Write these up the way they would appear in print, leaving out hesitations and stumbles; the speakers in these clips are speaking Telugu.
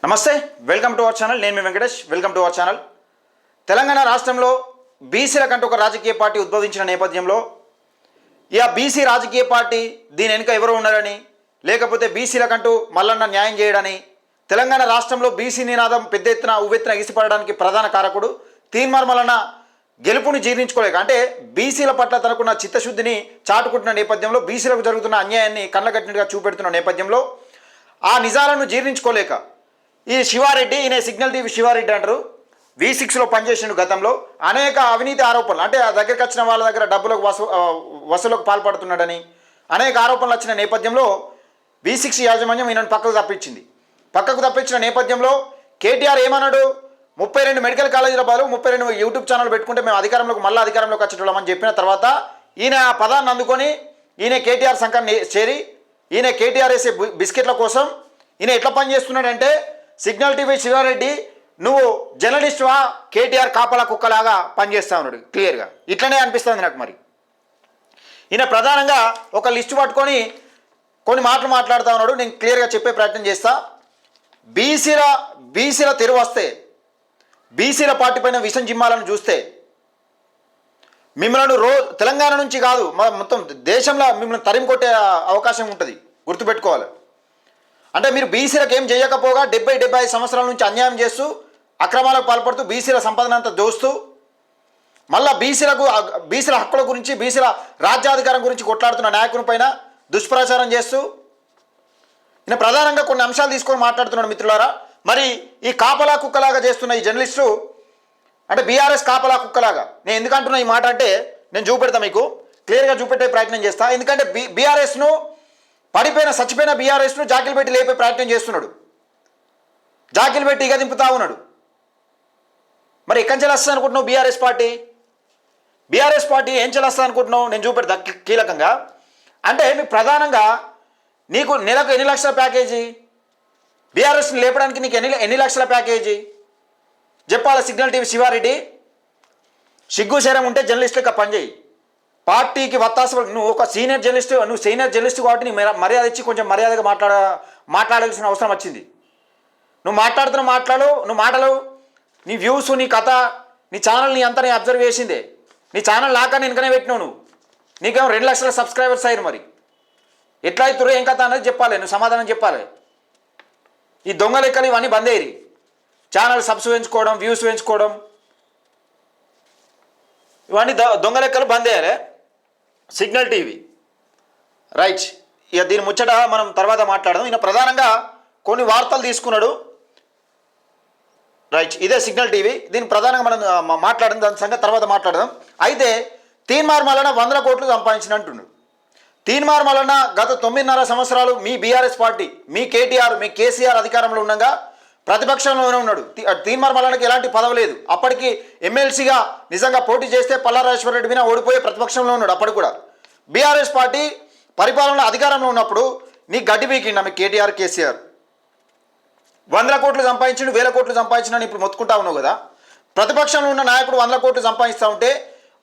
నమస్తే, వెల్కమ్ టు అవర్ ఛానల్. నేను మీ Venkatesh. Welcome to our channel. Telangana రాష్ట్రంలో బీసీలకంటూ ఒక రాజకీయ పార్టీ ఉద్భవించిన నేపథ్యంలో ఈ బీసీ రాజకీయ పార్టీ దీని వెనుక ఎవరు ఉన్నారని, లేకపోతే బీసీలకంటూ మల్లన్న న్యాయం చేయడని, తెలంగాణ రాష్ట్రంలో బీసీ నినాదం పెద్ద ఎత్తున ఉవ్వెత్తున ఎగిసిపడడానికి ప్రధాన కారకుడు తీన్మార్ మల్లన్న గెలుపుని జీర్ణించుకోలేక, అంటే బీసీల పట్ల తనకున్న చిత్తశుద్ధిని చాటుకుంటున్న నేపథ్యంలో, బీసీలకు జరుగుతున్న అన్యాయాన్ని కళ్ళగట్టినట్టుగా చూపెడుతున్న నేపథ్యంలో ఆ నిజాలను జీర్ణించుకోలేక ఈ శివారెడ్డి, ఈయన సిగ్నల్ టీవీ శివారెడ్డి అంటారు, V6లో పనిచేసిన గతంలో అనేక అవినీతి ఆరోపణలు, అంటే ఆ దగ్గరికి వచ్చిన వాళ్ళ దగ్గర డబ్బులకు వసూలకు పాల్పడుతున్నాడని అనేక ఆరోపణలు వచ్చిన నేపథ్యంలో V6 యాజమాన్యం ఈయనను పక్కకు తప్పించిన నేపథ్యంలో కేటీఆర్ ఏమన్నాడు, 32 మెడికల్ కాలేజీల బదులు 32 యూట్యూబ్ ఛానల్ పెట్టుకుంటే మేము అధికారంలోకి వచ్చేటోళ్ళమని చెప్పిన తర్వాత ఈయన ఆ పదాన్ని అందుకొని ఈయన కేటీఆర్ సంఘాన్ని చేరి ఈయన కేటీఆర్ వేసే బిస్కెట్ల కోసం ఈయన ఎట్లా పనిచేస్తున్నాడంటే, సిగ్నల్ టీవీ శివారెడ్డి నువ్వు జర్నలిస్టువా, కేటీఆర్ కాపలా కుక్కలాగా పనిచేస్తా ఉన్నాడు. క్లియర్గా ఇట్లనే అనిపిస్తుంది నాకు. మరి ఈయన ప్రధానంగా ఒక లిస్టు పట్టుకొని కొన్ని మాటలు మాట్లాడుతూ ఉన్నాడు. నేను క్లియర్గా చెప్పే ప్రయత్నం చేస్తా. బీసీల తెరువు వస్తే, బీసీల పార్టీ పైన విషం జిమ్మాలను చూస్తే మిమ్మల్ని తెలంగాణ నుంచి కాదు మొత్తం దేశంలో మిమ్మల్ని తరిమి కొట్టే అవకాశం ఉంటుంది, గుర్తుపెట్టుకోవాలి. అంటే మీరు బీసీలకు ఏం చేయకపోగా 70-75 సంవత్సరాల నుంచి అన్యాయం చేస్తూ అక్రమాలకు పాల్పడుతూ బీసీల సంపదన అంతా దోస్తూ మళ్ళా బీసీల హక్కుల గురించి, బీసీల రాజ్యాధికారం గురించి కొట్లాడుతున్న నాయకుని పైన దుష్ప్రచారం చేస్తూ ఈయన ప్రధానంగా కొన్ని అంశాలు తీసుకొని మాట్లాడుతున్నాడు. మిత్రులారా, మరి ఈ కాపలా కుక్కలాగా చేస్తున్న ఈ జర్నలిస్టు, అంటే బీఆర్ఎస్ కాపలా కుక్కలాగా, నేను ఎందుకంటున్నా ఈ మాట అంటే నేను చూపెడతా, మీకు క్లియర్గా చూపెట్టే ప్రయత్నం చేస్తా. ఎందుకంటే బీఆర్ఎస్ను చచ్చిపోయిన బీఆర్ఎస్ను జాకిలు పెట్టి లేపే ప్రయత్నం చేస్తున్నాడు, జాకిలు పెట్టి ఇక దింపుతా ఉన్నాడు. మరి ఎక్కడి నుంచి వస్తుంది అనుకుంటున్నావు బీఆర్ఎస్ పార్టీ ఏం చెల్లిస్తుంది అనుకుంటున్నావు? నేను చూపెడతా కీలకంగా. అంటే మీకు ప్రధానంగా నీకు నెలకు ఎన్ని లక్షల ప్యాకేజీ, బీఆర్ఎస్ని లేపడానికి నీకు ఎన్ని లక్షల ప్యాకేజీ చెప్పాలి. సిగ్నల్ టీవీ శివారెడ్డి, సిగ్గు శరం ఉంటే జర్నలిస్టులుగా పనిచేయి. పార్టీకి వత్తాసు, నువ్వు ఒక సీనియర్ జర్నలిస్ట్ కాబట్టి నీ మర్యాద ఇచ్చి కొంచెం మర్యాదగా మాట్లాడాల్సిన అవసరం వచ్చింది. నువ్వు మాట్లాడుతున్న మాటలు, నీ వ్యూస్, నీ కథ, నీ ఛానల్, నీ అంతా నేను అబ్జర్వ్ చేసిందే. నీ ఛానల్ లాగా వెనుకనే పెట్టినావు నువ్వు. నీకేమో 2 లక్షల సబ్స్క్రైబర్స్ అయ్యారు. మరి ఎట్లా అవుతుర్రో ఏం కథ అనేది చెప్పాలి, నువ్వు సమాధానం చెప్పాలి. ఈ దొంగ లెక్కలు ఇవన్నీ బంద్ అయ్యి, ఛానల్ సబ్స్ పెంచుకోవడం, వ్యూస్ పెంచుకోవడం, ఇవన్నీ దొంగ లెక్కలు బంద్ అయ్యారే. సిగ్నల్ టీవీ రైట్, ఇక దీని ముచ్చట మనం తర్వాత మాట్లాడదాం. ఈయన ప్రధానంగా కొన్ని వార్తలు తీసుకున్నాడు. రైట్, ఇదే సిగ్నల్ టీవీ. దీన్ని ప్రధానంగా మనం మాట్లాడడం, దాని సంగతి తర్వాత మాట్లాడదాం. అయితే తీన్మార్ మల్లన్న 100 కోట్లు సంపాదించినట్టుండు. తీన్మార్ మల్లన్న గత 9.5 సంవత్సరాలు మీ బీఆర్ఎస్ పార్టీ, మీ కేటీఆర్, మీ కేసీఆర్ అధికారంలో ఉండగా ప్రతిపక్షంలోనే ఉన్నాడు. తీన్మార్ మల్లన్నకి ఎలాంటి పదవి లేదు. అప్పటికి ఎమ్మెల్సీగా నిజంగా పోటీ చేస్తే పల్లారాజేశ్వర రెడ్డి మీద ఓడిపోయే ప్రతిపక్షంలో ఉన్నాడు. అప్పటికి కూడా బీఆర్ఎస్ పార్టీ పరిపాలనలో అధికారంలో ఉన్నప్పుడు నీ గడ్డి పీకిండా మీ కేటీఆర్, కేసీఆర్ 100 కోట్లు సంపాదించిండు, 1000 కోట్లు సంపాదించిన ఇప్పుడు మొత్తుకుంటా ఉన్నావు కదా. ప్రతిపక్షంలో ఉన్న నాయకుడు 100 కోట్లు సంపాదిస్తూ ఉంటే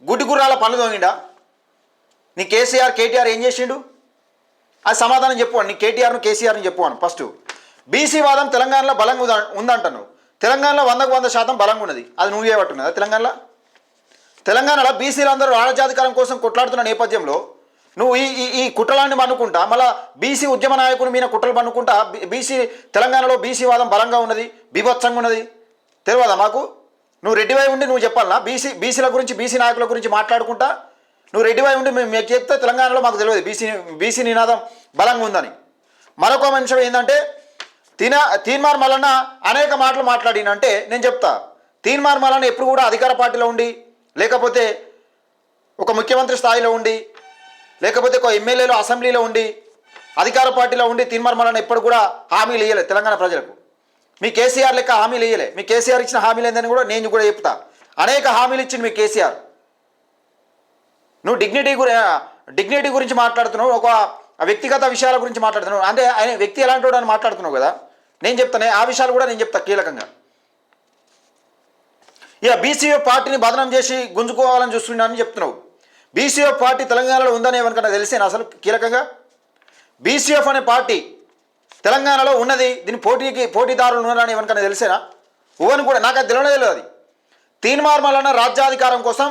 గుడ్డి గుర్రాల పనులు దొంగిండా నీ కేటీఆర్ ఏం చేసిండు? అది సమాధానం చెప్పువాడు. నీ కేటీఆర్ను, కేసీఆర్ని చెప్పువాను. ఫస్ట్ బీసీ వాదం తెలంగాణలో బలంగా ఉందంటాను. తెలంగాణలో 100% బలంగా ఉన్నది. అది నువ్వే పట్టున్నదా? తెలంగాణలో బీసీలందరూ రాజ్యాధికారం కోసం కొట్లాడుతున్న నేపథ్యంలో నువ్వు ఈ కుట్రలాన్ని పన్నుకుంటా, మళ్ళీ బీసీ ఉద్యమ నాయకుని మీద కుట్రలు పన్నుకుంటా తెలంగాణలో బీసీ వాదం బలంగా ఉన్నది, బీభత్సంగా ఉన్నది తెలియదా మాకు? నువ్వు రెడ్డివై ఉండి నువ్వు చెప్పాలనా? బీసీల గురించి, బీసీ నాయకుల గురించి మాట్లాడుకుంటా నువ్వు రెడ్డివై ఉండి మేము చెప్తే తెలంగాణలో మాకు తెలియదు బీసీ నినాదం బలంగా ఉందని. మరొక అంశం ఏంటంటే, తీన్మార్ మల్లన్న అనేక మాటలు మాట్లాడినంటే నేను చెప్తా. తీన్మార్ మల్లన్న ఎప్పుడు కూడా అధికార పార్టీలో ఉండి, లేకపోతే ఒక ముఖ్యమంత్రి స్థాయిలో ఉండి, లేకపోతే ఒక ఎమ్మెల్యేలో అసెంబ్లీలో ఉండి, అధికార పార్టీలో ఉండి తీన్మార్ మల్లన్న ఎప్పుడు కూడా హామీలు ఇవ్వలేదు తెలంగాణ ప్రజలకు. మీ కేసీఆర్ లెక్క హామీలు ఇవ్వలే. మీ కేసీఆర్ ఇచ్చిన హామీలు ఏందని కూడా నేను కూడా చెప్తా. అనేక హామీలు ఇచ్చింది మీ కేసీఆర్. నువ్వు డిగ్నిటీ గురించి మాట్లాడుతున్నావు, ఒక వ్యక్తిగత విషయాల గురించి మాట్లాడుతున్నావు. అంటే ఆయన వ్యక్తి ఎలాంటి వాడు అని మాట్లాడుతున్నావు కదా. నేను చెప్తానే ఆ విషయాలు కూడా నేను చెప్తా కీలకంగా. ఇక బీసీఎఫ్ పార్టీని బదనం చేసి గుంజుకోవాలని చూస్తున్నానని చెప్తున్నావు. బీసీఎఫ్ పార్టీ తెలంగాణలో ఉందని ఎవరికన్నా తెలిసేనా అసలు? కీలకంగా బీసీఎఫ్ అనే పార్టీ తెలంగాణలో ఉన్నది. దీని పోటీదారులు ఉన్నారని ఎవరికైనా తెలిసేనా? ఊహను కూడా నాకు అది తెలియదు. అది తీన్మార్ మల్లన్న రాజ్యాధికారం కోసం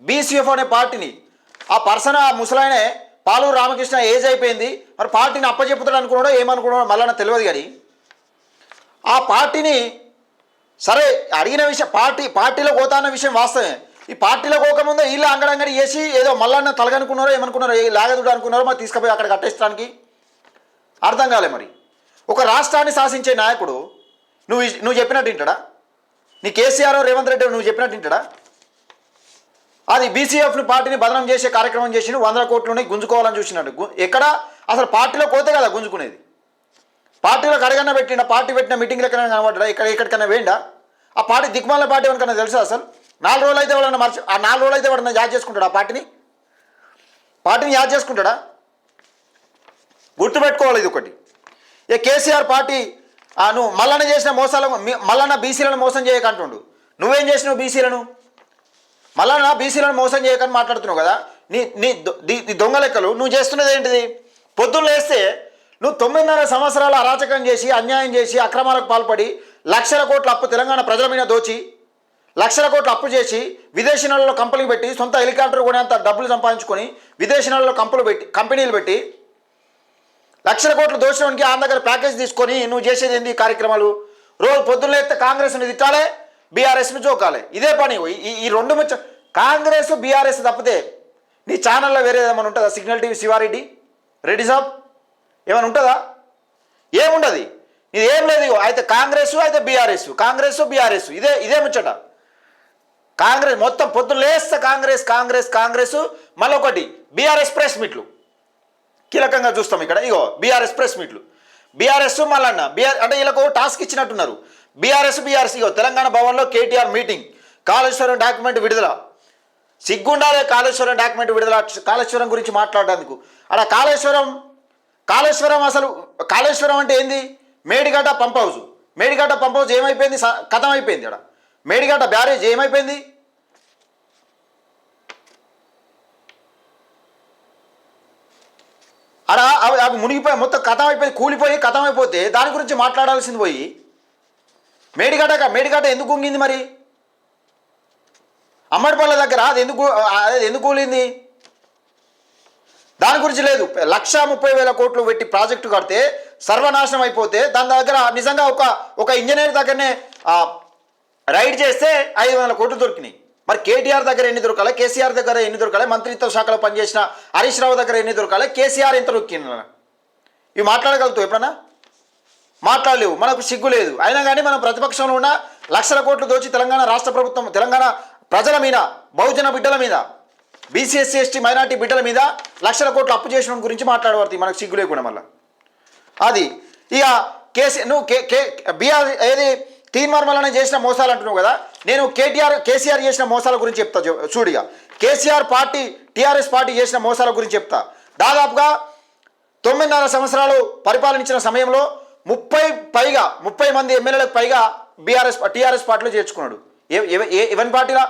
బీసీఎఫ్ అనే పార్టీని ఆ పర్సన్ ఆ ముసలాయనే పాలూరు రామకృష్ణ ఏజ్ అయిపోయింది, మరి పార్టీని అప్పచెప్పుతాడు అనుకున్నాడో ఏమనుకున్నాడో మల్లన్న తెలియదు. కానీ ఆ పార్టీని సరే అడిగిన విషయం పార్టీలో పోతాన్న విషయం వాస్తవమే. ఈ పార్టీలో పోకముందే వీళ్ళు అంగడంగడి చేసి ఏదో మల్లన్న తలగనుకున్నారో ఏమనుకున్నారో, లాగదుడు అనుకున్నారో మరి తీసుకుపోయి అక్కడ కట్టేయడానికి అర్థం కాలే. మరి ఒక రాష్ట్రాన్ని శాసించే నాయకుడు నువ్వు చెప్పినట్టు వింటాడా? నీ కేసీఆర్ రేవంత్ రెడ్డి నువ్వు చెప్పినట్టు వింటాడా? అది బీసీఎఫ్ను పార్టీని బదనం చేసే కార్యక్రమం చేసి 100 కోట్లని గుంజుకోవాలని చూసినట్టు. ఎక్కడ అసలు పార్టీలో పోతే కదా గుంజుకునేది. పార్టీలో కడగన్న పెట్టిన పార్టీ పెట్టిన మీటింగ్లు ఎక్కడైనా కనబడ్డా? ఎక్కడికైనా వేయండా? ఆ పార్టీ దిక్మాల పార్టీ ఎవరికైనా తెలుసా? అసలు 4 రోజులు అయితే వాళ్ళని ఆ 4 రోజులు అయితే వాడిని యాద్ చేసుకుంటాడా? పార్టీని యాద్ చేసుకుంటాడా? గుర్తుపెట్టుకోవాలి ఇది ఒకటి. కేసీఆర్ పార్టీ నువ్వు మల్లన్న చేసిన మల్లన్న బీసీలను మోసం చేయకంటుండు. నువ్వేం చేసినావు? మల్లన్న బీసీలను మోసం చేయకని మాట్లాడుతున్నావు కదా. నీ దొంగ లెక్కలు నువ్వు చేస్తున్నది ఏంటిది? పొద్దున్న లేస్తే నువ్వు 9.5 సంవత్సరాలు అరాచకం చేసి అన్యాయం చేసి అక్రమాలకు పాల్పడి లక్షల కోట్ల అప్పు తెలంగాణ ప్రజల మీద దోచి లక్షల కోట్ల అప్పు చేసి విదేశీ నెలలో కంపెనీలు పెట్టి సొంత హెలికాప్టర్ కొనేంత డబ్బులు సంపాదించుకొని విదేశీ నెలలో కంపెనీలు పెట్టి లక్షల కోట్లు దోషడానికి ఆ దగ్గర ప్యాకేజ్ తీసుకొని నువ్వు చేసేది ఏంది కార్యక్రమాలు? రోజు పొద్దున్న ఎత్తే కాంగ్రెస్ని తిట్టాలి, బీఆర్ఎస్ని జోకాలి. ఇదే పని. ఈ రెండు కాంగ్రెస్ బీఆర్ఎస్ తప్పితే నీ ఛానల్లో వేరే ఏమైనా ఉంటుందా? సిగ్నల్ టీవీ శివారెడ్డి రెడ్డి సాబ్ ఏమైనా ఉంటుందా? ఏముండదు. ఇది ఏం లేదు. అయితే కాంగ్రెస్ అయితే బీఆర్ఎస్ ఇదే ముచ్చట. కాంగ్రెస్ మొత్తం పొద్దున్న లేస్తే కాంగ్రెస్ మళ్ళీ ఒకటి బీఆర్ఎస్ ప్రెస్ మీట్లు కీలకంగా చూస్తాం ఇక్కడ. ఇగో బీఆర్ఎస్ ప్రెస్ మీట్లు, బీఆర్ఎస్ మళ్ళన్న అంటే వీళ్ళకు టాస్క్ ఇచ్చినట్టున్నారు. బీఆర్ఎస్ ఇగో తెలంగాణ భవన్లో కేటీఆర్ మీటింగ్, కాళేశ్వరం డాక్యుమెంట్ విడుదల. సిగ్గుండాలే కాళేశ్వరం డాక్యుమెంట్ విడుదల, కాళేశ్వరం గురించి మాట్లాడడానికి. అలా కాళేశ్వరం అసలు కాళేశ్వరం అంటే ఏంది? మేడిగడ్డ పంప్ హౌస్ ఏమైపోయింది? కథం అయిపోయింది. అక్కడ మేడిగడ్డ బ్యారేజ్ ఏమైపోయింది? అలా అవి మునిగిపోయి మొత్తం కథం అయిపోయి కూలిపోయి కథం అయిపోతే దాని గురించి మాట్లాడాల్సింది పోయి మేడిగడ్డ ఎందుకు కుంగింది? మరి అమ్మడిపల్లె దగ్గర అది ఎందుకు కూలింది? దాని గురించి లేదు. 1,30,000 కోట్లు పెట్టి ప్రాజెక్టు కడితే సర్వనాశనం అయిపోతే దాని దగ్గర నిజంగా ఒక ఇంజనీర్ దగ్గరనే రైడ్ చేస్తే 500 కోట్లు దొరికినాయి. మరి కేటీఆర్ దగ్గర ఎన్ని దొరకాలి? కేసీఆర్ దగ్గర ఎన్ని దొరకాలి? మంత్రిత్వ శాఖలో పనిచేసిన హరీష్ రావు దగ్గర ఎన్ని దొరకాలి? కేసీఆర్ ఎంత దొరికింది? ఇవి మాట్లాడగలుగుతావు? ఎప్పుడన్నా మాట్లాడలేవు. మనకు సిగ్గు లేదు. అయినా కానీ మనం ప్రతిపక్షంలో ఉన్న లక్షల కోట్లు దోచి తెలంగాణ రాష్ట్ర ప్రభుత్వం తెలంగాణ ప్రజల మీద, బహుజన బిడ్డల మీద, బీసీ ఎస్సీ ఎస్టీ మైనార్టీ బిడ్డల మీద లక్షల కోట్లు అప్పు చేసిన గురించి మాట్లాడబడుతుంది. మనకు సిగ్గు లేకుండా మళ్ళీ అది ఇక నువ్వు బీఆర్ ఏది తీన్మార్ మల్లన్న చేసిన మోసాలు అంటున్నావు కదా. నేను కేసీఆర్ చేసిన మోసాల గురించి చెప్తా చూడిగా. కేసీఆర్ పార్టీ టీఆర్ఎస్ పార్టీ చేసిన మోసాల గురించి చెప్తా. దాదాపుగా 9.5 సంవత్సరాలు పరిపాలించిన సమయంలో 30 మంది ఎమ్మెల్యేలకు పైగా టీఆర్ఎస్ పార్టీలో చేర్చుకున్నాడు. ఎవరి పార్టీలో?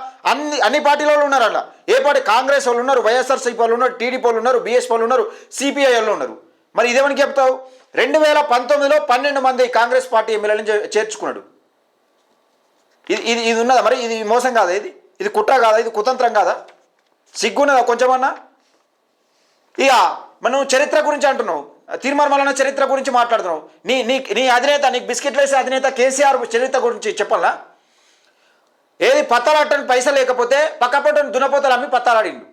అన్ని పార్టీల వాళ్ళు ఉన్నారు. అలా ఏ పార్టీ? కాంగ్రెస్ వాళ్ళు ఉన్నారు, వైఎస్ఆర్సీపీ వాళ్ళు ఉన్నారు, టీడీపీ వాళ్ళు ఉన్నారు, బీఎస్పీ వాళ్ళు ఉన్నారు, సిపిఐ వాళ్ళు ఉన్నారు. మరి ఇదేమని చెప్తావు? 2019లో 12 మంది కాంగ్రెస్ పార్టీ ఎమ్మెల్యేలను చేర్చుకున్నాడు. ఇది ఉన్నదా? మరి ఇది మోసం కాదా? ఇది కుట్ర కాదా? ఇది కుతంత్రం కాదా? సిగ్గున్నదా కొంచెమన్నా? ఇక మనం చరిత్ర గురించి అంటున్నావు, తీన్మార్ మల్లన్న చరిత్ర గురించి మాట్లాడుతున్నావు. నీ అధినేత, నీకు బిస్కెట్లు వేసే అధినేత కేసీఆర్ చరిత్ర గురించి చెప్పాలా? ఏది పత్తాలాడటానికి పైసలు లేకపోతే పక్కపొట్టని దున్నపోతలు అమ్మి పత్తాలాడిండు.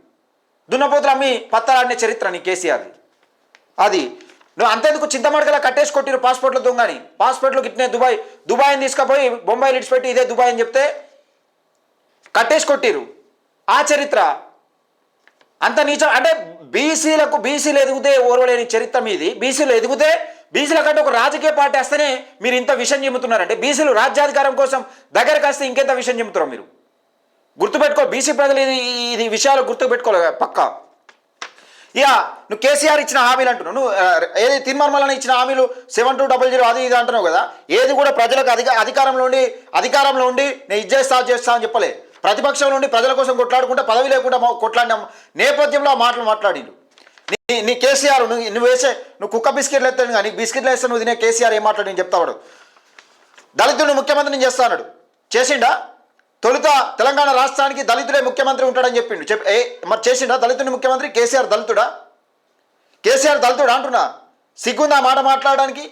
దున్నపోతలు అమ్మి పత్తాలాడిన చరిత్ర నీ కేసీఆర్ది. అది నువ్వు అంతేందుకు చింతమడకలా కట్టేసి కొట్టిరు పాస్పోర్ట్లో దొంగని. పాస్పోర్ట్లో గిట్నే దుబాయ్ని తీసుకుపోయి బొంబాయిలు ఇడిచిపెట్టి ఇదే దుబాయ్ అని చెప్తే కట్టేసి కొట్టిరు. ఆ చరిత్ర అంత నీచం. అంటే బీసీలు ఎదిగితే ఓర్వలేని చరిత్ర మీది. బీసీలు ఎదిగితే బీసీల కంటే ఒక రాజకీయ పార్టీ వస్తేనే మీరు ఇంత విషయం చెబుతున్నారంటే బీసీలు రాజ్యాధికారం కోసం దగ్గరకు వస్తే ఇంకెంత విషయం చెబుతున్నారు మీరు. గుర్తుపెట్టుకో, బీసీ ప్రజలు ఇది విషయాలు గుర్తుపెట్టుకోలే పక్క. ఇక నువ్వు కేసీఆర్ ఇచ్చిన హామీలు అంటున్నావు. నువ్వు ఏది తీన్మార్ మల్లన్న ఇచ్చిన హామీలు 7200 అది ఇది అంటున్నావు కదా. ఏది కూడా ప్రజలకు అధికారంలో ఉండి నేను ఇది చేస్తా అని చెప్పలే. ప్రతిపక్షంలో ఉండి ప్రజల కోసం కొట్లాడుకుంటే పదవి లేకుండా కొట్లాడిన నేపథ్యంలో ఆ మాటలు మాట్లాడిండు. నీ కేసీఆర్ నువ్వు వేసే నువ్వు కుక్క బిస్కెట్లు ఎత్తాడు కానీ బిస్కెట్లు వేస్తే నువ్వు తినే కేసీఆర్ ఏం మాట్లాడు నేను చెప్తావాడు. దళితుడిని ముఖ్యమంత్రిని చేస్తాడు, చేసిండా? తొలుత తెలంగాణ రాష్ట్రానికి దళితుడే ముఖ్యమంత్రి ఉంటాడని చెప్పిండు. మరి చేసిండా దళితుడిని ముఖ్యమంత్రి? కేసీఆర్ దళితుడా? కేసీఆర్ దళితుడా అంటున్నా? సిగ్గుందా మాట మాట్లాడడానికి?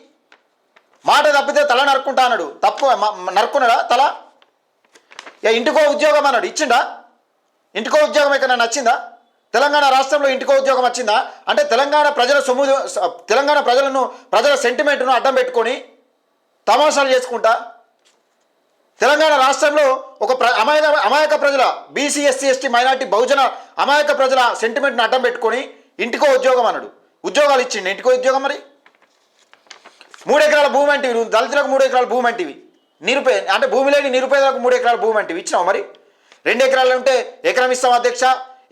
మాట తప్పితే తల నరుక్కుంటా అన్నాడు. తప్పు నరుక్కున్నాడా తల? ఇంటికో ఉద్యోగం అన్నాడు, ఇచ్చిండా? ఇంటికో ఉద్యోగం ఎక్కడ నచ్చిందా? తెలంగాణ రాష్ట్రంలో ఇంటికో ఉద్యోగం వచ్చిందా? అంటే తెలంగాణ ప్రజల సొమ్ము, తెలంగాణ ప్రజల సెంటిమెంట్ను అడ్డం పెట్టుకొని తమాషాలు చేసుకుంటా తెలంగాణ రాష్ట్రంలో ఒక అమాయక ప్రజల బీసీ ఎస్సీ ఎస్టీ మైనార్టీ బహుజన అమాయక ప్రజల సెంటిమెంట్ను అడ్డం పెట్టుకొని ఇంటికో ఉద్యోగం అన్నాడు. ఉద్యోగాలు ఇచ్చిండు, ఇంటికో ఉద్యోగం. మరి 3 ఎకరాల భూమి అంటివి నువ్వు, దళితులకు 3 ఎకరాల భూమి అంటివి, అంటే భూమి లేని నిరుపేదలకు 3 ఎకరాల భూమి అంటివి ఇచ్చినావు. మరి 2 ఎకరాలు ఉంటే ఎకరం ఇస్తాం అధ్యక్ష,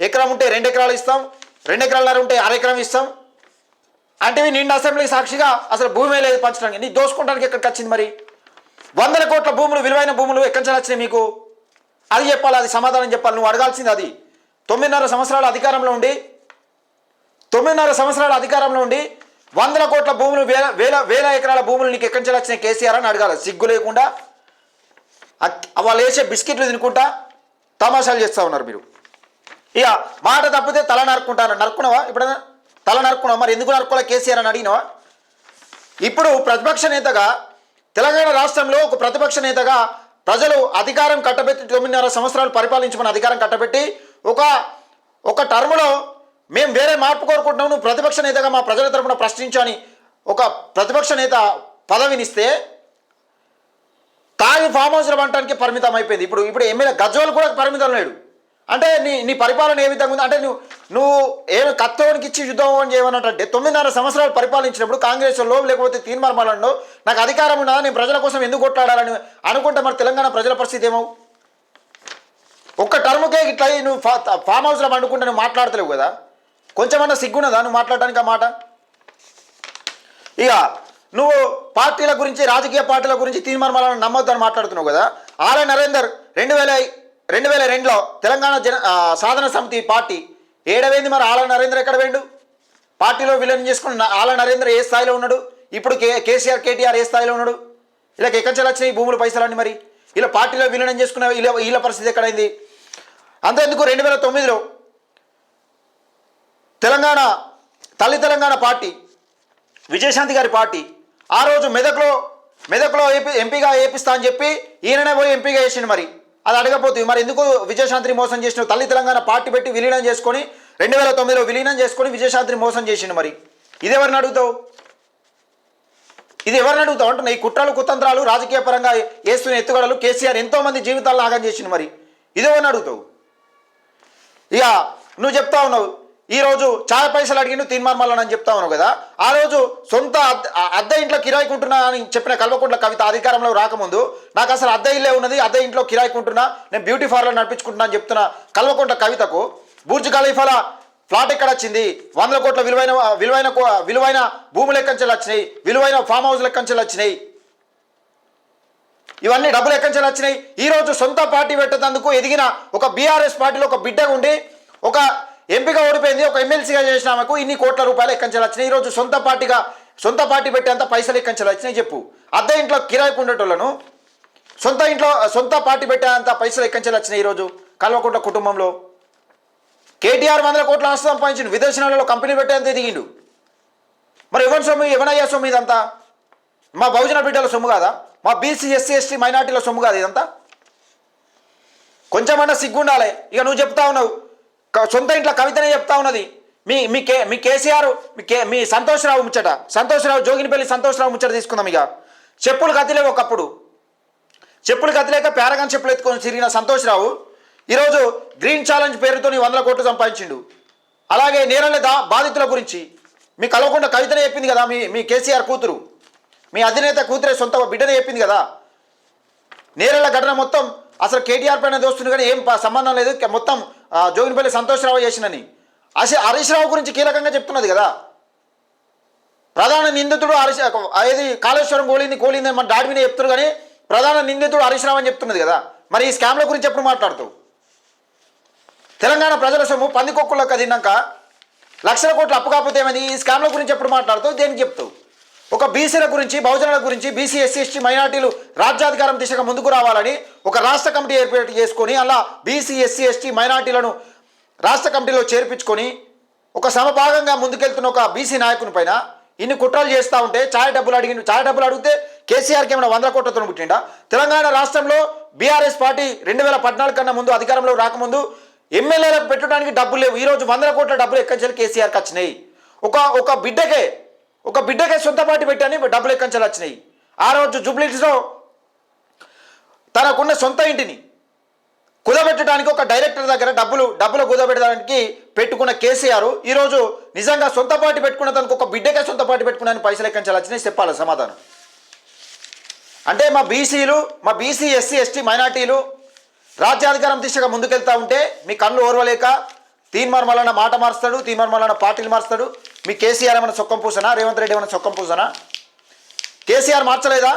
ఎకరం ఉంటే 2 ఎకరాలు ఇస్తాం, 2 ఎకరాలన్నర ఉంటే అర ఎకరం ఇస్తాం అంటే నిండు అసెంబ్లీ సాక్షిగా అసలు భూమి లేదు పంచడానికి. నీ దోసుకుంటానికి ఎక్కడికి వచ్చింది? మరి 100 కోట్ల భూములు, విలువైన భూములు ఎక్కడి నుంచి వచ్చినాయి మీకు? అది చెప్పాలి, అది సమాధానం చెప్పాలి. నువ్వు అడగాల్సింది అది. 9.5 సంవత్సరాల అధికారంలో ఉండి 9.5 సంవత్సరాల అధికారంలో ఉండి 100 కోట్ల భూములు, వేల ఎకరాల భూములు నీకు ఎక్కడి నుంచి వచ్చినాయి కేసీఆర్ అని అడగాలి. సిగ్గు లేకుండా వాళ్ళు వేసే బిస్కెట్లు తినుకుంటా తమాషాలు చేస్తూ ఉన్నారు మీరు. ఇక మాట తప్పితే తల నరుక్కుంటాను. నరుక్కున్నావా? ఇప్పుడైనా తల నరుక్కున్నావా? మరి ఎందుకు నరుక్కోలే కేసీఆర్ అని అడిగినావా? ఇప్పుడు ప్రతిపక్ష నేతగా తెలంగాణ రాష్ట్రంలో ఒక ప్రతిపక్ష నేతగా ప్రజలు అధికారం కట్టబెట్టి 9.5 సంవత్సరాలు పరిపాలించమని అధికారం కట్టబెట్టి ఒక టర్ములో మేము వేరే మార్పు కోరుకుంటున్నాం, నువ్వు ప్రతిపక్ష నేతగా మా ప్రజల తరపున ప్రశ్నించని ఒక ప్రతిపక్ష నేత పదవినిస్తే తాగి ఫామ్ హౌస్లో వంటానికి పరిమితం అయిపోయింది. ఇప్పుడు ఎమ్మెల్యే గజ్వల్ కూడా పరిమితం లేడు. అంటే నీ పరిపాలన ఏ విధంగా ఉంది? అంటే నువ్వు ఏమి కత్తోనికి ఇచ్చి యుద్ధం చేయమన్నట్టే 9.5 సంవత్సరాలు పరిపాలించినప్పుడు కాంగ్రెస్లో లేకపోతే తీన్మార్మలలో నాకు అధికారం ఉన్నదా, నేను ప్రజల కోసం ఎందుకు కొట్లాడాలని అనుకుంటే మరి తెలంగాణ ప్రజల పరిస్థితి ఏమవు? ఒక్క టర్ముకే ఇట్లా నువ్వు ఫామ్ హౌస్లో వండుకుంటే నువ్వు మాట్లాడతలేవు కదా, కొంచెమన్నా సిగ్గున్నదా నువ్వు మాట్లాడడానికి ఆ మాట? ఇక నువ్వు పార్టీల గురించి, రాజకీయ పార్టీల గురించి తీన్మార్మలను నమ్మొద్దని మాట్లాడుతున్నావు కదా. ఆర్ఐ నరేందర్ 2002లో తెలంగాణ సాధన సమితి పార్టీ ఏడవేంది. మరి ఆల నరేంద్ర ఎక్కడ వేండు? పార్టీలో విలీనం చేసుకుని ఆల నరేంద్ర ఏ స్థాయిలో ఉన్నాడు? ఇప్పుడు కేసీఆర్ కేటీఆర్ ఏ స్థాయిలో ఉన్నాడు? వీళ్ళకి ఎక్కడి వచ్చినాయి భూముల పైసలన్నీ? మరి ఇలా పార్టీలో విలీనం చేసుకున్న వీళ్ళ పరిస్థితి ఎక్కడైంది? అంతేందుకు 2009లో తెలంగాణ పార్టీ విజయశాంతి గారి పార్టీ ఆ రోజు మెదక్లో ఎంపీగా ఏపిస్తా అని చెప్పి ఈయననే పోయి ఎంపీగా వేసిండు. మరి అది అడగపోతుంది. మరి ఎందుకు విజయశాంతిని మోసం చేసిన? తెలంగాణ పార్టీ పెట్టి విలీనం చేసుకొని 2009లో విలీనం చేసుకొని విజయశాంతిని మోసం చేసిండు. మరి ఇది ఎవరిని అడుగుతావు? అంటున్నా. ఈ కుట్రలు కుతంత్రాలు రాజకీయ పరంగా వేస్తున్న ఎత్తుగడలు కేసీఆర్ ఎంతోమంది జీవితాలను ఆగం చేసిండు. మరి ఇది ఎవరిని అడుగుతావు? ఇక నువ్వు చెప్తా ఉన్నావు ఈరోజు ఛాయ్ పైసలు అడిగిను తీన్మార్మలని అని చెప్తా ఉన్నావు కదా. ఆ రోజు సొంత అద్దె ఇంట్లో కిరాయికుంటున్నా అని చెప్పిన కల్వకుంట్ల కవిత అధికారంలో రాకముందు నాకు అసలు అద్దె ఇల్లే ఉన్నది, అద్దె ఇంట్లో కిరాయికుంటున్నా, నేను బ్యూటీ పార్లర్ నడిపించుకుంటున్నా అని చెప్తున్నా కల్వకుంట్ల కవితకు బుర్జ్ ఖలీఫాల ఫ్లాట్ ఎక్కడ వచ్చింది? 100 కోట్ల విలువైన భూములు ఎక్కంచెలు వచ్చినాయి, విలువైన ఫామ్ హౌస్లు ఎక్కంచెలు వచ్చినాయి, ఇవన్నీ డబ్బులు ఎక్కంచెలు వచ్చినాయి. ఈరోజు సొంత పార్టీ పెట్టేందుకు ఎదిగిన ఒక బీఆర్ఎస్ పార్టీలో ఒక బిడ్డగా ఉండి ఒక ఎంపీగా ఓడిపోయింది, ఒక ఎమ్మెల్సీగా చేసిన ఆమెకు ఇన్ని కోట్ల రూపాయలు ఎక్కంచెలు వచ్చినాయి. ఈరోజు సొంత పార్టీ పెట్టేంత పైసలు ఎక్కంచెలు వచ్చినాయి చెప్పు. అద్దె ఇంట్లో కిరాయికి ఉండేటోళ్ళను సొంత పార్టీ పెట్టేంత పైసలు ఎక్కంచెలు వచ్చినాయి ఈరోజు కల్వకుంట్ల కుటుంబంలో. కేటీఆర్ 100 కోట్ల ఆస్తి సంపాదించిండు, విదేశాలలో కంపెనీ పెట్టేంత ఎదిగిండు. మరి ఎవరి సొమ్ము, ఎవరయ్యా సొమ్ము ఇదంతా? మా బహుజన బిడ్డల సొమ్ము కాదా? మా బీసీ ఎస్సీ ఎస్టీ మైనార్టీల సొమ్ము కాదు ఇదంతా? కొంచెమన్నా సిగ్గుండాలి. ఇక నువ్వు చెప్తా ఉన్నావు సొంత ఇంట్లో కవితనే చెప్తా ఉన్నది. మీ కేసీఆర్ మీ సంతోష్రావు జోగినిపల్లి సంతోష్రావు ముచ్చట తీసుకుందాం. ఇక చెప్పులు కత్తిలేవు, ఒకప్పుడు చెప్పులు కత్తిలేక పేరగాన్ చెప్పులు ఎత్తుకొని తిరిగిన సంతోష్రావు ఈరోజు గ్రీన్ ఛాలెంజ్ పేరుతో 100 కోట్లు సంపాదించిండు. అలాగే నేరల బాధితుల గురించి మీ కల్వకుంట్ల కవితనే చెప్పింది కదా, మీ కేసీఆర్ కూతురు, మీ అధినేత కూతురే సొంత బిడ్డనే చెప్పింది కదా. నేరల ఘటన మొత్తం అసలు కేటీఆర్ పైన దోస్తుంది కానీ ఏం సంబంధం లేదు, మొత్తం జోగినిపల్లి సంతోష్రావు చేసినని హరీష్ రావు గురించి కీలకంగా చెప్తున్నది కదా. ప్రధాన నిందితుడు ఏది కాళేశ్వరం కోలిందని మన డాడీ మీద చెప్తున్నారు కానీ ప్రధాన నిందితుడు హరీష్ రావు అని చెప్తున్నది కదా. మరి ఈ స్కామ్ల గురించి ఎప్పుడు మాట్లాడుతావు? తెలంగాణ ప్రజల సొమ్ము పందికొక్కులకు తిన్నాక లక్షల కోట్లు అప్పు కాకపోతే ఏమైంది? ఈ స్కామ్ల గురించి ఎప్పుడు మాట్లాడుతావు? దేనికి చెప్తావు? ఒక బీసీల గురించి, బహుజనుల గురించి, బీసీ ఎస్సీ ఎస్టీ మైనార్టీలు రాజ్యాధికారం దిశగా ముందుకు రావాలని ఒక రాష్ట్ర కమిటీ ఏర్పాటు చేసుకొని అలా బీసీ ఎస్సీ ఎస్టీ మైనార్టీలను రాష్ట్ర కమిటీలో చేర్పించుకొని ఒక సమభాగంగా ముందుకెళ్తున్న ఒక బీసీ నాయకుని పైన ఇన్ని కుట్రలు చేస్తూ ఉంటే ఛాయ్ డబ్బులు అడిగితే కేసీఆర్కి ఏమైనా 100 కోట్లతో పుట్టిండా? తెలంగాణ రాష్ట్రంలో బీఆర్ఎస్ పార్టీ 2014 కన్నా ముందు అధికారంలో రాకముందు ఎమ్మెల్యేలకు పెట్టడానికి డబ్బులు లేవు. ఈరోజు 100 కోట్ల డబ్బులు ఎక్కడి కేసీఆర్కి వచ్చినాయి? ఒక బిడ్డకే సొంత పార్టీ పెట్టని డబ్బులు ఎక్కడి వచ్చినాయి? ఆ రోజు జూబ్లీహిల్స్లో తనకున్న సొంత ఇంటిని కుదబెట్టడానికి ఒక డైరెక్టర్ దగ్గర డబ్బులు కుదబెట్టడానికి పెట్టుకున్న కేసీఆర్ ఈరోజు నిజంగా సొంత పార్టీ పెట్టుకున్న తనకు ఒక బిడ్డకే సొంత పార్టీ పెట్టుకున్నాను పైసలు ఎక్కడి వచ్చినాయి చెప్పాలి సమాధానం. అంటే మా బీసీ ఎస్సీ ఎస్టీ మైనార్టీలు రాజ్యాధికారం దిశగా ముందుకెళ్తా ఉంటే మీ కళ్ళు ఓర్వలేక తీన్మార్ మల్లన్న మాట మారుస్తాడు, తీన్మార్ మల్లన్న పార్టీలు మారుస్తాడు. మీ కేసీఆర్ ఏమైనా సొక్కం పూసనా? రేవంత్ రెడ్డి ఏమైనా సొక్కం పూసనా? కేసీఆర్ మార్చలేదా?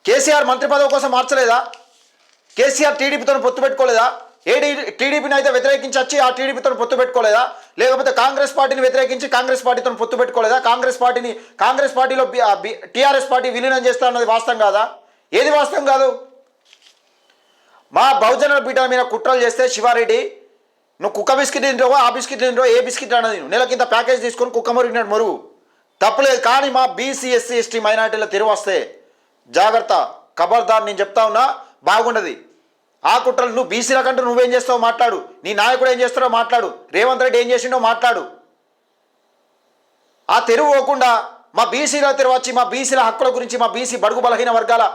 కేసీఆర్ మంత్రి పదవి కోసం మార్చలేదా? కేసీఆర్ టీడీపీతో పొత్తు పెట్టుకోలేదా? టీడీపీని అయితే వ్యతిరేకించి వచ్చి ఆ టీడీపీతో పొత్తు పెట్టుకోలేదా? లేకపోతే కాంగ్రెస్ పార్టీని వ్యతిరేకించి కాంగ్రెస్ పార్టీతో పొత్తు పెట్టుకోలేదా? కాంగ్రెస్ పార్టీలో టీఆర్ఎస్ పార్టీ విలీనం చేస్తా అన్నది వాస్తవం కాదా? ఏది వాస్తవం కాదు? మా బహుజనుల బిడ్డల మీద కుట్రలు చేస్తే శివారెడ్డి నువ్వు కుక్క బిస్కెట్ తింటావో, ఆ బిస్కెట్ తింటావో, ఏ బిస్కెట్ అన్నది నెలకింత ప్యాకేజ్ తీసుకొని కుక్క మరిగినట్టు మరుగు తప్పలేదు. కానీ మా బీసీ ఎస్సీ ఎస్టీ మైనార్టీల తెరువు వస్తే జాగ్రత్త, ఖబర్దార్. నేను చెప్తా ఉన్నా, బాగుండదు ఆ కుట్రలు. నువ్వు బీసీల కంటే నువ్వేం చేస్తావో మాట్లాడు, నీ నాయకుడు ఏం చేస్తాడో మాట్లాడు, రేవంత్ రెడ్డి ఏం చేసిండో మాట్లాడు. ఆ తెరువు పోకుండా మా బీసీల తెరువు వచ్చి మా బీసీల హక్కుల గురించి, మా బీసీ బడుగు బలహీన వర్గాల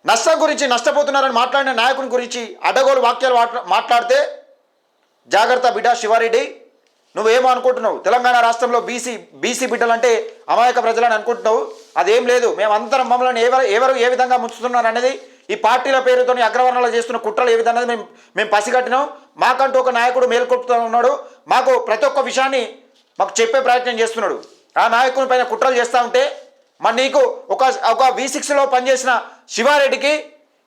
నష్టం గురించి, నష్టపోతున్నారని మాట్లాడిన నాయకుని గురించి అడ్డగోలు వాక్యాలు మాట్లాడితే జాగ్రత్త బిడ్డ శివారెడ్డి. నువ్వేమో అనుకుంటున్నావు తెలంగాణ రాష్ట్రంలో బీసీ బిడ్డలంటే అమాయక ప్రజలని అనుకుంటున్నావు. అదేం లేదు. మేమందరం మమ్మల్ని ఎవరు ఏ విధంగా ముంచుతున్నారు అనేది ఈ పార్టీల పేరుతో అగ్రవర్ణాలు చేస్తున్న కుట్రలు ఏ విధంగా మేము పసిగట్టినాం. మాకంటూ ఒక నాయకుడు మేల్కొల్పుతూ ఉన్నాడు. మాకు ప్రతి ఒక్క విషయాన్ని మాకు చెప్పే ప్రయత్నం చేస్తున్నాడు. ఆ నాయకుని పైన కుట్రలు చేస్తూ ఉంటే మరి నీకు ఒక V6లో పనిచేసిన శివారెడ్డికి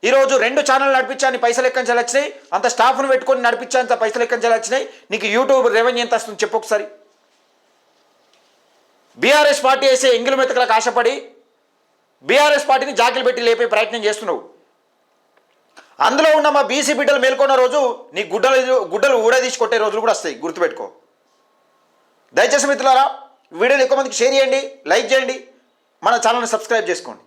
ఈరోజు 2 ఛానల్ నడిపించాలని పైసలు ఎక్కడి నుంచి వచ్చినాయి? అంత స్టాఫ్ను పెట్టుకొని నడిపించాలంత పైసలు ఎక్కడి నుంచి వచ్చినాయి? నీకు యూట్యూబ్ రెవెన్యూ ఎంత వస్తుంది చెప్పు ఒకసారి. బీఆర్ఎస్ పార్టీ వేసే ఎంగిలి మెతకలకు ఆశపడి బీఆర్ఎస్ పార్టీని జాకిలు పెట్టి లేపే ప్రయత్నం చేస్తున్నావు. అందులో ఉన్న మా బీసీ బిడ్డలు మేల్కొన్న రోజు నీ గుడ్డలు ఊడదీసి కొట్టే రోజులు కూడా వస్తాయి, గుర్తుపెట్టుకో. దయచేసి మిత్రులారా, వీడియోని ఎక్కువ మందికి షేర్ చేయండి, లైక్ చేయండి, మన ఛానల్ని సబ్స్క్రైబ్ చేసుకోండి.